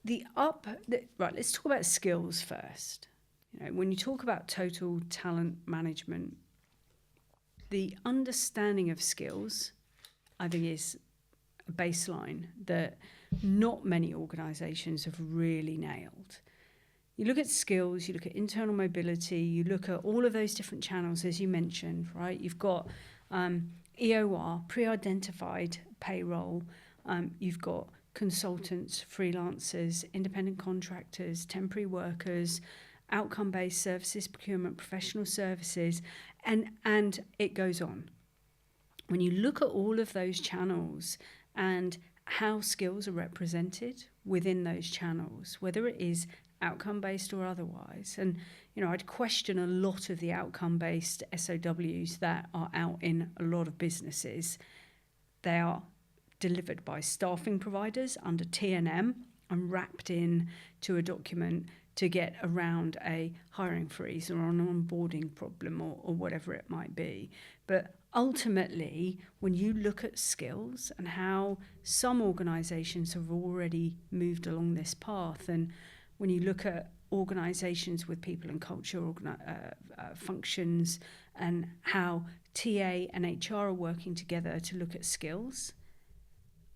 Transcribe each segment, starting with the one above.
Right, let's talk about skills first. When you talk about total talent management, the understanding of skills, I think, is a baseline that not many organisations have really nailed. You look at skills, you look at internal mobility, you look at all of those different channels, as you mentioned, right? You've got EOR, pre-identified payroll. You've got consultants, freelancers, independent contractors, temporary workers, outcome-based services, procurement, professional services, and it goes on. When you look at all of those channels and how skills are represented within those channels, whether it is outcome-based or otherwise, and I'd question a lot of the outcome-based SOWs that are out in a lot of businesses. They are delivered by staffing providers under T&M and wrapped in to a document to get around a hiring freeze or an onboarding problem or whatever it might be. But ultimately, when you look at skills and how some organisations have already moved along this path, and when you look at organisations with people and culture functions and how TA and HR are working together to look at skills,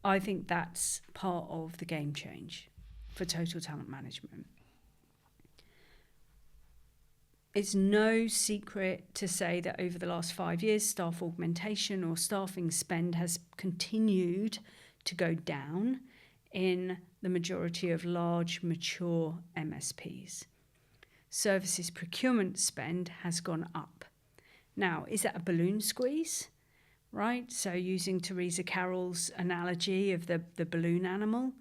I think that's part of the game change for total talent management. It's no secret to say that over the last 5 years, staff augmentation or staffing spend has continued to go down in the majority of large, mature MSPs. Services procurement spend has gone up. Now, is that a balloon squeeze? Right? So using Teresa Carroll's analogy of the balloon animal,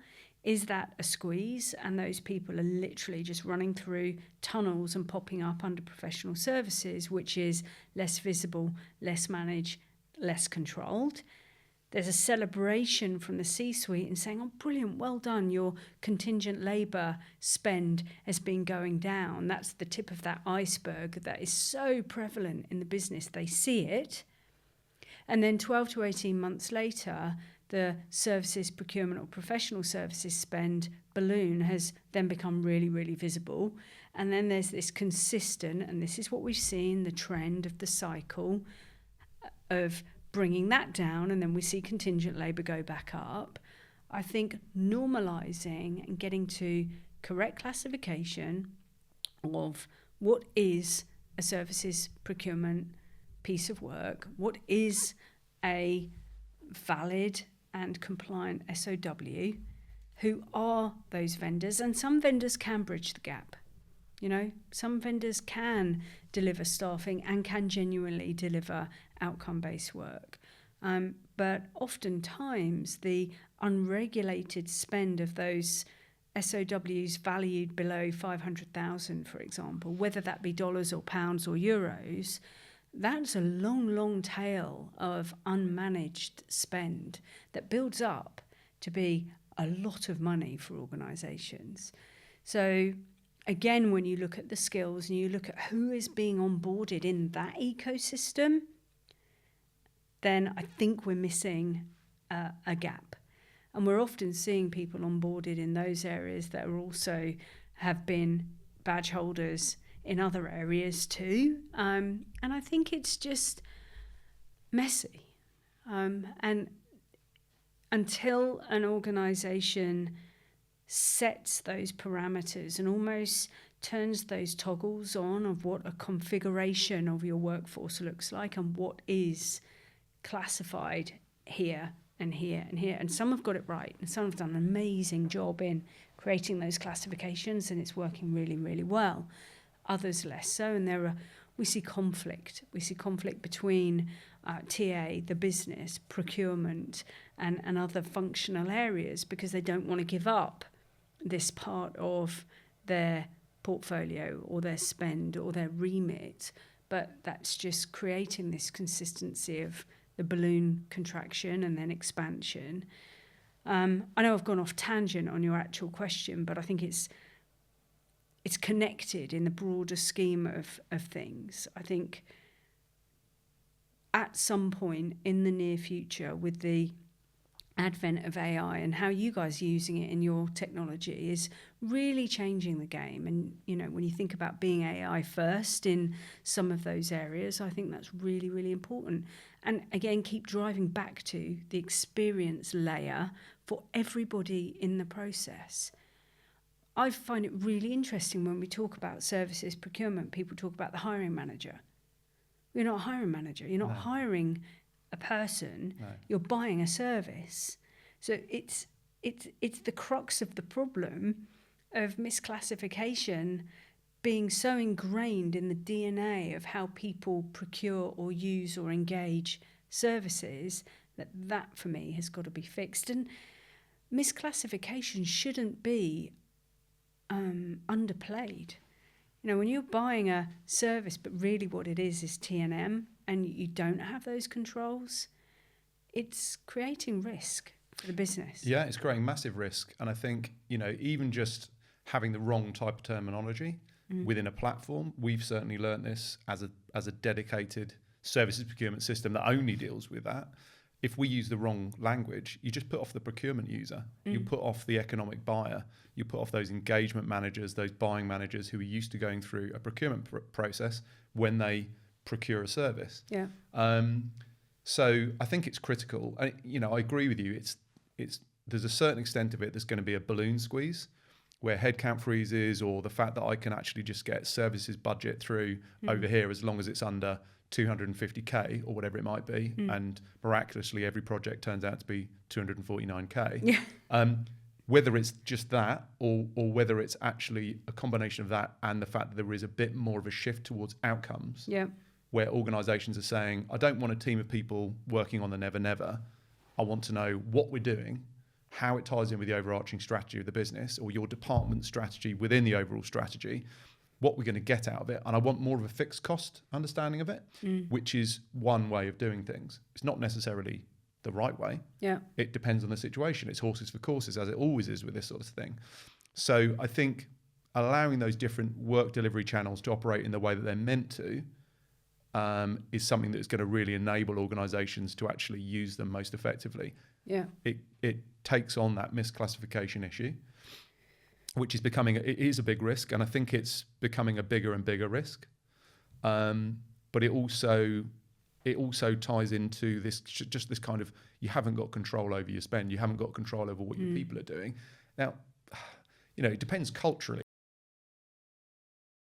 is that a squeeze? And those people are literally just running through tunnels and popping up under professional services, which is less visible, less managed, less controlled. There's a celebration from the C-suite and saying, oh, brilliant, well done, your contingent labour spend has been going down. That's the tip of that iceberg that is so prevalent in the business. They see it. And then 12 to 18 months later, the services procurement or professional services spend balloon has then become really, really visible. And then there's this consistent, and this is what we've seen, the trend of the cycle of bringing that down, and then we see contingent labour go back up. I think normalising and getting to correct classification of what is a services procurement piece of work, what is a valid and compliant SOW, who are those vendors, and some vendors can bridge the gap. Some vendors can deliver staffing and can genuinely deliver outcome-based work. But oftentimes the unregulated spend of those SOWs valued below 500,000, for example, whether that be dollars or pounds or euros, that's a long, long tail of unmanaged spend that builds up to be a lot of money for organisations. So again, when you look at the skills and you look at who is being onboarded in that ecosystem, then I think we're missing a gap. And we're often seeing people onboarded in those areas that are also have been badge holders in other areas too. And I think it's just messy. And until an organisation sets those parameters and almost turns those toggles on of what a configuration of your workforce looks like and what is classified here and here and here. And some have got it right, and some have done an amazing job in creating those classifications, and it's working really, really well. Others less so, and we see conflict. We see conflict between TA, the business, procurement, and other functional areas because they don't want to give up this part of their portfolio or their spend or their remit. But that's just creating this consistency of the balloon contraction and then expansion. I know I've gone off tangent on your actual question, but I think it's connected in the broader scheme of things. I think at some point in the near future, with the advent of AI and how you guys are using it in your technology is really changing the game. And, you know, when you think about being AI first in some of those areas, I think that's really, really important. And again, keep driving back to the experience layer for everybody in the process. I find it really interesting when we talk about services procurement, people talk about the hiring manager. You're not a hiring manager. You're not hiring a person. No. You're buying a service. So it's the crux of the problem of misclassification being so ingrained in the DNA of how people procure or use or engage services that for me has got to be fixed. And misclassification shouldn't be underplayed. You know, when you're buying a service, but really what it is T&M, and you don't have those controls, it's creating risk for the business. Yeah, it's creating massive risk. And I think, you know, even just having the wrong type of terminology within a platform, we've certainly learned this as a dedicated services procurement system that only deals with that. If we use the wrong language, you just put off the procurement user, you put off the economic buyer, you put off those engagement managers, those buying managers who are used to going through a procurement process when they procure a service. Yeah. So I think it's critical. You know, I agree with you. It's there's a certain extent of it that's going to be a balloon squeeze, where headcount freezes, or the fact that I can actually just get services budget through over here as long as it's under 250k or whatever it might be, and miraculously every project turns out to be 249k. Yeah. Whether it's just that or whether it's actually a combination of that and the fact that there is a bit more of a shift towards outcomes, Yeah. where organisations are saying, I don't want a team of people working on the never never. I want to know what we're doing, how it ties in with the overarching strategy of the business or your department strategy within the overall strategy, what we're going to get out of it. And I want more of a fixed cost understanding of it, which is one way of doing things. It's not necessarily the right way. Yeah. It depends on the situation. It's horses for courses, as it always is with this sort of thing. So I think allowing those different work delivery channels to operate in the way that they're meant to is something that's going to really enable organisations to actually use them most effectively. Yeah. It takes on that misclassification issue, which is it is a big risk, and I think it's becoming a bigger and bigger risk. But it also ties into this just this kind of, you haven't got control over your spend, you haven't got control over what your people are doing. Now, you know, it depends culturally.